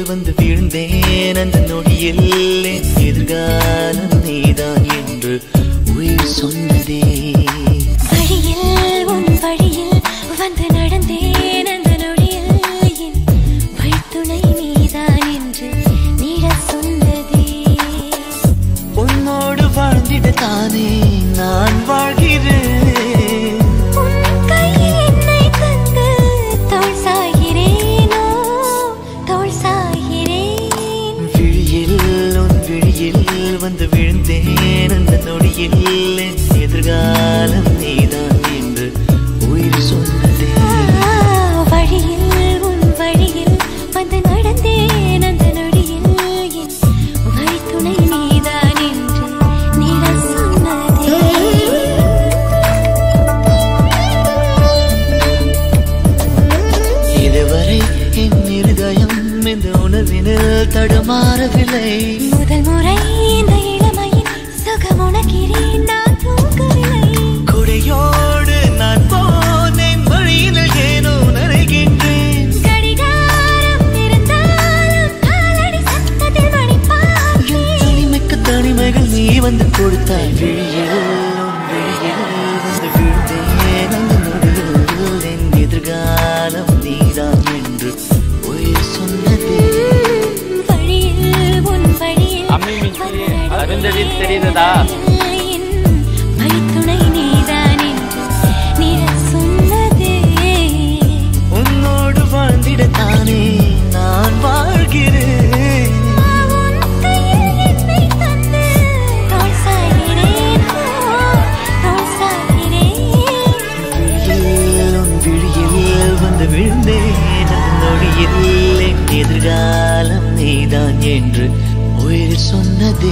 வந்து வீழ்ந்தேன் அந்த நொடியில் என் எதிர்காலம் நீதான் என்று உயிர் சொன்னதே. வழியில் உன் வழியில் வந்து நடந்தேன் அந்த நொடியில் என் வழித்துணை நீதான் என்று நீடச் சொன்னதே. உன்னோடு வாழ்ந்திட தானே நான் வாழ்கிறேன். வந்து விழுந்தேன் அந்த நொடியில் என் எதிர்காலம் நீதான் என்று உயிர் சொன்னதே. வழியில் உன் வழியில் வந்து நடந்தேன் அந்த நொடியில் என் வழித்துணை நீதான் என்று நீடச் சொன்னதே. இதுவரை என் இருதயம் இந்த உணர்வினில் தடுமாறவில்லை. முதல் முறை இந்த இளமையின் சுகம் உணக்கிறேன் நான் தூங்கவில்லை. கொடையோடு நான் போனேன் வழியினில் ஏனோ நனைகின்றேன். கடிகாரம் இருந்தாலும் காலடி சத்தத்தில் மணி பார்த்தேன். தனிமைக்கு தனிமைகள் நீ வந்து கொடுத்தாய். விழியில் வந்து விழுந்தேன் அந்த நொடியில் என் எதிர்காலம் நீதான் என்று உயிர் சொன்னதே. அருந்ததில் தெரிந்ததா? வழித்துணை நீதான் என்று நீடச் சொன்னதே. உன்னோடு வாழ்ந்திடத்தானே நான் வாழ்கிறேன். உன் கையில் என்னை தந்து தோள் சாய்கிறேன், தோள் சாய்கிறேன். உன் விழியில் வந்து விழுந்தேன் அந்த நொடியில் என் எதிர்காலம் நீதான் என்று உயிர் சொன்னதே.